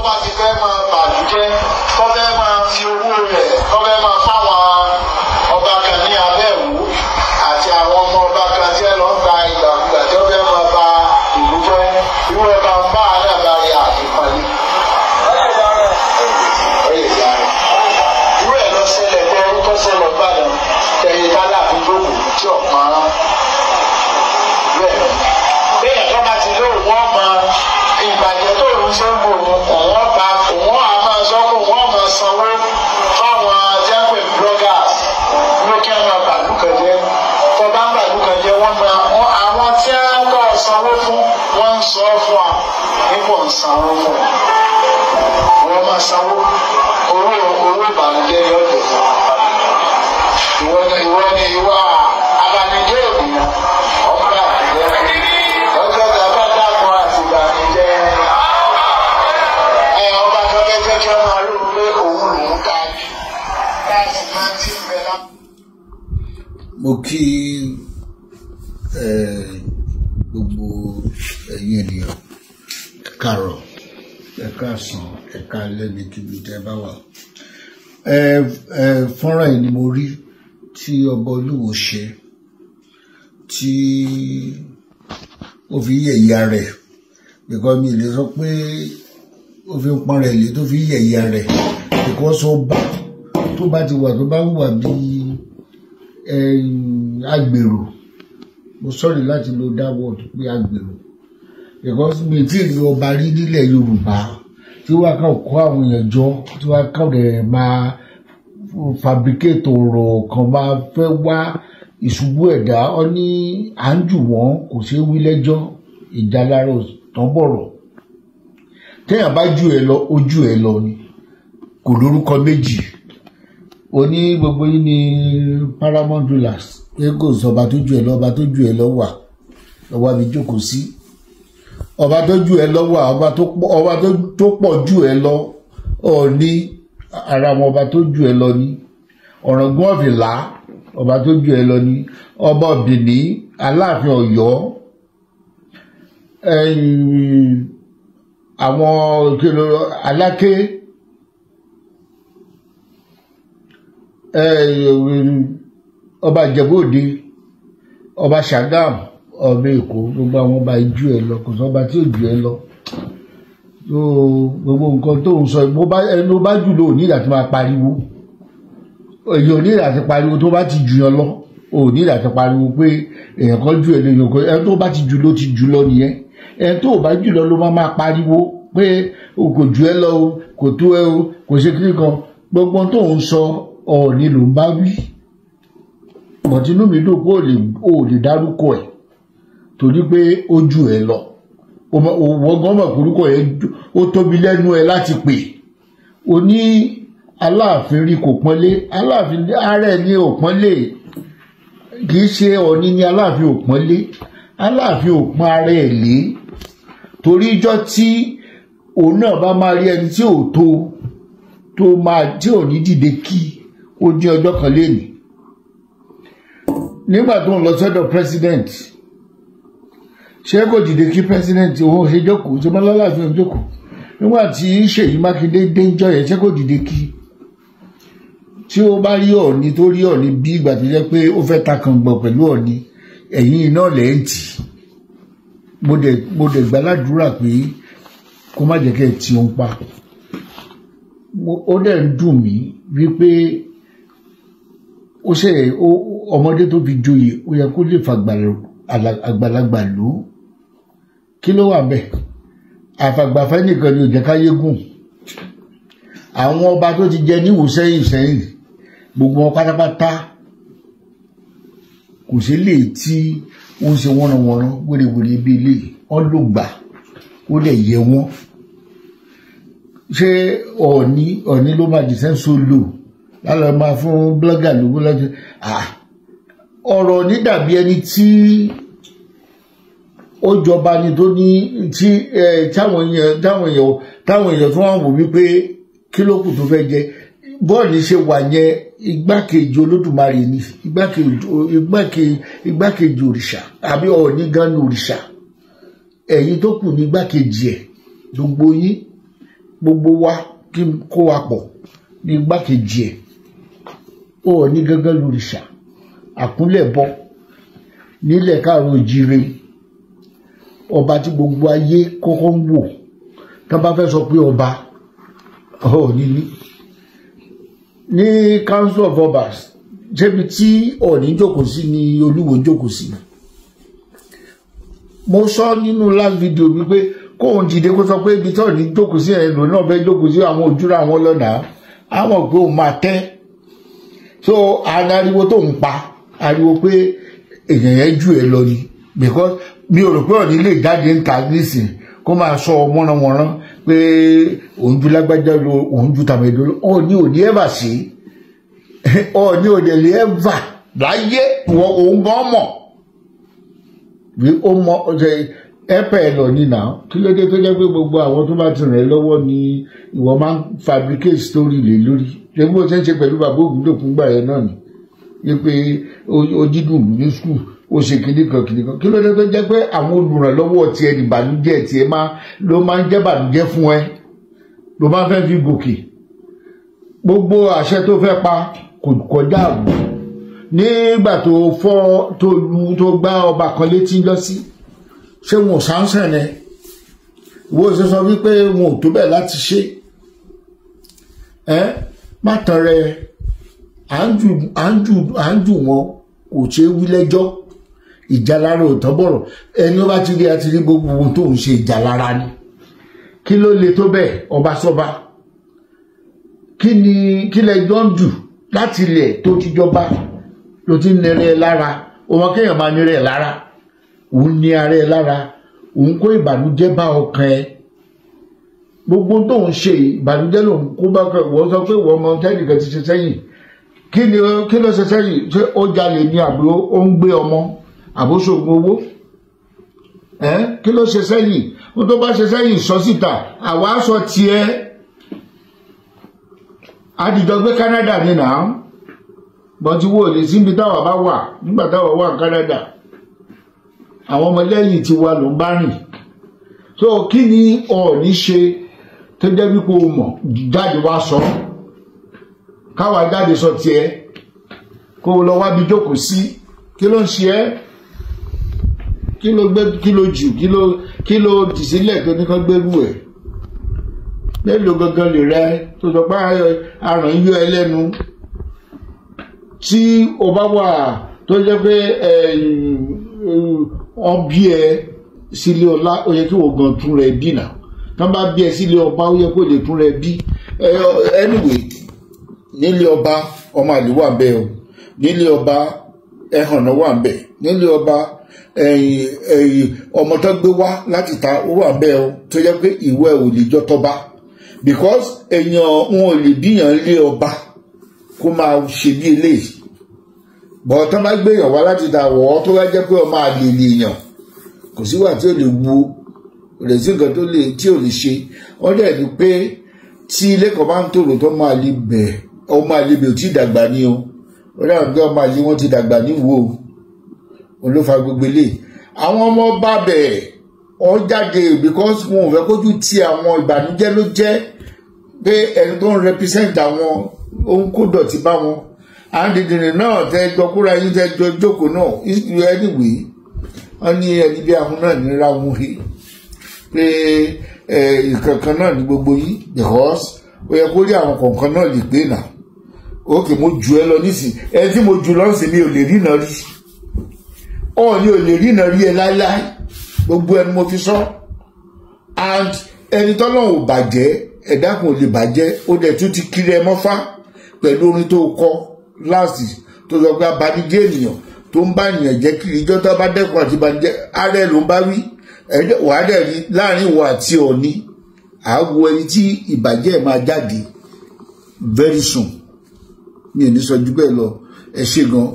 bá ti fẹ́ máa bàlújẹ́ tó fẹ́ máa fi owó rẹ̀ tó fẹ́ máa fáwọn ọba kan ní Abẹ́òkú àti àwọn ọmọ ọba kan tí ẹ lọ ń ta ìgbàkúgbà tí ó fẹ́ máa ba ìlú jẹ́ irú ẹ̀ bá ń bá àdàbà rẹ̀ àtìpalẹ̀. irú ẹ̀ lọ ṣẹlẹ̀ bẹ́ẹ̀ ń tọ́ ṣẹlẹ̀ gbàdán tẹ̀yìn tálà fún gbòòkù tí ọ̀pọ̀ ara bẹ́ẹ̀ bẹ́ẹ̀ tó bá ti lóò wọ́n mọ ìbàjẹ́ tó ń ṣe ń bò òun á máa sọ pé wọ́n máa sanwó fáwọn jẹ́pẹ̀ bloggers ní kí wọ́n máa bàlú kan jẹ́ tó bá ń bàlú kan jẹ́ wọ́n máa àwọn tí wọ́n lọ sanwó fún wọ́n ń sọ fún wa nípò ń sanwó fún wọ́n máa sanwó owó ìbànújẹ́ ní ọ̀dọ̀ ìwọ abanijẹ́ ènìyàn ọ̀pá àjẹ́ ọjọ́ tàbá dàpọ̀ àti ìbànújẹ́ ọba tó fẹ́ jẹ́ kí wọ́n máa rò pé òun lòún ká jù láti máa ti ń bẹ lápò. Mo kí gbogbo ẹ̀yin ènìyàn ẹ káàárọ̀ ẹ káàsán ẹ káalẹ́ níbi tẹ́ bá wà. Fọ́nrán yìí ni mo rí tí ọba Olúwo ṣe tí ó fi yẹ̀yà rẹ̀ because mi lè sọ pé ó fi ń pọ́n rẹ̀ lé tó fi yẹ̀yà rẹ̀ because ọba tó bá ti wà tó bá ń wà bí agbèrò mo sọ̀rọ̀ láti lo that word pé agbèrò because mi tí ì rí ọba rí nílẹ̀ Yorùbá tí wàá kàn kó àwọn èèyàn jọ tí wàá kàn rẹ̀ máa fabricate ọ̀rọ̀ kan máa fẹ́ wá ìṣubú ẹ̀dá ọ ní à ń jù wọ́n kò ṣeé wí lẹ́jọ́ ìjà lára tán bọ̀rọ̀ téèyàn bá jù ẹ lọ ojú ẹ lọ ni kò lórúkọ méjì oní gbogbo yìí ni paramount rulers pé kò sọ ọba tó jù ẹ lọ ọba tó jù ẹ lọ wà ọba mi jókòó sí ọba tó jù ẹ lọ wà ọba tó pọ̀ jù ẹ lọ Ọọ̀ni ara wọn ọba tó jù ẹ lọ ní Ọ̀ràngún Ọ̀fìlà ọba tó jù ẹ lọ ní ọba Bìní Aláàfin Ọ̀yọ́ àwọn Aláké ọba Ìjẹ̀bú-Òde ọba Ṣàgám ọba Èkó gbogbo àwọn ọba jù ẹ lọ kò sọ ọba tí ò jù ẹ lọ gbogbo nǹkan tó ń sọ ẹni ó bá jù lọ ní ìdá tí máa pariwo èyí ò ní ìdá tí pariwo tó bá ti jù yàn lọ ò ní ìdá tí pariwo pé èèyàn kan jù ẹ lọ èèyàn kan ẹni tó bá ti jù lọ ti jù lọ nìyẹn ẹni tó bá jù lọ ló máa pariwo pé o kò jù ẹ lọ o kò tó ẹ o kò ṣe kíní kan gbogbo tó ń sọ Ọọ̀ni ló ń bá wí bọ̀tínú mi dùn pé o lè dárúkọ ẹ̀ torí pé ó jù ẹ lọ wọ́n gan mọ̀ orúkọ yẹn ó tóbi lẹ́nu ẹ láti pè ó ní Aláàfin rí kò pọ́nlé Aláàfin ààrẹ ní ò pọ́nlé kì í ṣe Ọọ̀ni ní Aláàfin ò pọ́nlé Aláàfin ò pọ́n ara ẹ̀ lé torí ijọ́ tí òun náà bá máa rí ẹni tí ò tó máa tí ò ní dìde kí ó dín ọjọ́ kan lénìí nígbà tó ń lọ sọ́dọ̀ president ṣé kò dìde kí president òun ṣe jókòó tó bá lọ́láàfin jókòó nígbà tí Ṣèyí Mákindé dé ń jọ yẹn ṣé kò dìde kí tí ó bá rí Ọọ̀ni tó rí Ọọ̀ni bí ìgbà tó jẹ́ pé ó fẹ́ takàngbọ̀ pẹ̀lú Ọọ̀ni ẹ̀yìn iná lẹ́ǹtì mo dẹ̀ gbàládùúrà pé kó má jẹ́ kẹ́ ẹ̀ tí ó ń pa ó dẹ̀ ń dùn mí wípé ọmọdé tó fi joyè ó yẹ kó lè àgbàlagbà lò ó kí ló wà bẹ́ẹ̀ àfàgbàfẹ́ nìkan ni ò jẹ́ káyé gùn àwọn ọba tó ti jẹ níwò sẹ́yìn gbogbo wọn pátápátá kò sí lè tí wọ́n ń ṣe wọ́nranwọ́nran wérewère bí ilé wọ́n ló gbà ó dẹ̀ yẹ wọ́n ṣé Ọọ̀ni ló máa jìṣẹ́ sólò lálẹ́ máa fún blọ́gà lówó lọ́jọ́ ọ̀rọ̀ ní dàbí ẹni tí ó jọba ni tó ní tí táwọn èèyàn tó wọ́n wò wípé kí ló kù tó fẹ́ jẹ bọ́ọ̀lù ṣe wà yẹn igbákejì Olódùmarè ni igbákejì òrìṣà àbí Ọọ̀ni gan ni òrìṣà ẹ̀yin tó kù ní igbákejì ẹ̀ gbogbo yín gbogbo wa kí n kó wa pọ̀ ní igbákejì ẹ̀ Ọọ̀ni gángan lòrìṣà àkúnlẹ̀bọ nílẹ̀ káàró òjíire ọba tí gbogbo ayé kọ́kọ́ ń wò tá bá fẹ́ sọ pé ọba Ọọ̀ni ní council of obas jẹ́bi tí Ọọ̀ni jókòó sí ni Olúwo jókòó sí. Mo sọ nínú last video wípé kóun dìde kó sọ pé ibi tí Ọọ̀ni jókòó sí ẹ̀rọ náà fẹ́ jókòó sí àwọn ojúra àwọn lọ́nà àwọn pé òun máa tẹ́ so ariwo tó ń pa ariwo pé èèyàn yẹn jù ẹ lọ ni because mi ò rò pé Ọọ̀ni lè jáde ń ta nísìn kó máa sọ wọ́nranwọ̀nran pé òun ju lágbájá lọ òun ju tàmẹ̀dọ́ lọ Ọọ̀ni ò ní ẹ̀bà sí Ọọ̀ni ò lè ẹ̀bà láyé òun gan mọ̀ bí ó mọ ẹ̀pẹ̀ lọ nínà kí ló dé tó jẹ́ pé gbogbo àwọn tó bá ti rìn lọ́wọ́ ni ìwọ máa ń fabricate story lé lórí ṣé bó ṣe ń ṣe pẹ̀lú bàbá Ògúndòkun gbà yẹn náà ni wípé ó dídùn ní skul ó ṣe kìnnìkan kí ló dé tó jẹ́ pé àwọn olùrànlọ́wọ́ tiẹ̀ ní ìbànújẹ́ tiẹ̀ ló máa ń jẹ́ ìbànújẹ́ fún ẹ ló máa fẹ́ fi gòkè gbogbo àṣẹ tó fẹ́ pa kò kọjá àbò nígbà tó fọ́ tó gbá ọba kan létí lọ sí ṣé wọn ò sáńsẹ̀ ni wo ṣe sọ wípé wọn ò tó bẹ́ẹ̀ láti ṣe má tàn rẹ à ń jù wọn kò ṣe é wí lẹ́jọ́ ìjà lára ò tán bọ̀rọ̀ ẹni ó bá ti rí àti rí gbogbo ohun tó ń ṣe ìjà lára ni kí ló le tó bẹ́ẹ̀ ọba sọba kí lẹjọ́ ń dù láti ilẹ̀ tó ti jọba ló ti ń nẹrẹ lára ọmọ kéèyàn máa nẹrẹ lára òun ní ara ẹ lára òun kó ìbànújẹ́ bá ọkàn ẹ gbogbo tó ń ṣe ìbànújẹ́ lòun kó bá ọkàn wọ́n sọ pé wọ́n mọ tẹ́nìkan ti ṣe sẹ́yìn kí ló ṣe sẹ́yìn ṣé ó jalè ní àbúrò ó ń gbé ọmọ àbóṣogbo owó kí ló ṣe sẹ́yìn ó tó bá ṣe sẹ́yìn sọ síta àwa sọ tiẹ̀ àdìjọ gbé Canada ní nà án bọ́tí wo lè síbi táwa bá wà nígbà táwa wà Canada àwọn ọmọ lẹ́yìn tí wà ló ń bá rìn so kí ni Ọọ̀ni ṣe tó jẹ́ wípé o mọ̀ jáde wá sọ káwa jáde sọ tiẹ̀ kó o lọ wá bí jókòó sí kí ló ń ṣe ẹ́ kí ló gbé kí ló jù kí ló dì sílẹ̀ tó ní kán gbérú ẹ̀ mélòó gangan lè rẹ tó sọ pé aràn yọ ẹ lẹ́nu tí o bá wà tó jẹ́ pé ọbí ẹ sílé ọlá ó yẹ kí wọ́n gan tún rẹ bí náà tán bá bí ẹ sílé ọba ó yẹ kó lè tún rẹ bí anyway nílé ọba ọmọ àlè wà ń bẹ o nílé ọba ẹhànnà wà ń bẹ nílé ọba ọmọ tó gbé wá láti ta ó wà ń bẹ o tó yẹ pé ìwé ò lè jọ tọba because èèyàn wọn ò lè bíyàn lé ọba kó máa ṣe bí eléyìí bọ̀ tán bá gbéyàn wá láti ta wọ́ tó wá jẹ́ pé ọmọ àlè lèèyàn kò síwà tí ò lè wo rẹ̀ sí nǹkan tí ò lè ṣe wọ́n dẹ̀ ní pé tí ilé kan bá ń tòrò tó máa lè bẹ̀ ọmọ àlè bẹ̀ ò tí dàgbà ní o ó dáhùn pé ọmọ àlè wọn ti dàgbà níwò o ló fa gbogbo ilé àwọn ọmọ bá bẹ̀ ọ jáde because wọn ò fẹ́ kójú tí àwọn ìbànújẹ́ ló jẹ́ pé ẹni tó ń represent àwọn ohun kó dọ̀tí bá wọn àndìdìrín náà tẹjọ kúra yín tẹjọ jókòó náà anyway wọn ní ẹni bí ahun náà ní ráhùn rí pé ìkankan náà ní gbogbo yín because ó yẹ kó rí àwọn kọ̀ọ̀kan náà lè pé nà ókè mo jù ẹ lọ nísìn ẹni tí mo jù lọ sí mi ò lè rí náà rí Ọọ̀ni ò lè rí náà rí ẹ láíláí gbogbo ẹni mo fi sọ and ẹni tọ́lọ́run ò bàjẹ́ ẹ̀dá kan ò lè bàjẹ́ ó dẹ̀ tún ti kiri ẹ mọ́fá pẹ̀lú orin tó kọ láti tó sọ pé abanijẹ́ ènìyàn tó ń bá ènìyàn jẹ́ kiri ìjọ tó bá dẹ́kun àti ìbànújẹ́ ààrẹ ló ń bá wí wàá dẹ̀ rí láàrin ìwọ àti Ọọ̀ni àáwo ẹni tí ìbàjẹ́ máa jáde very soon mi ò ní sọ jù bẹ́ẹ̀ lọ ẹ ṣé gan.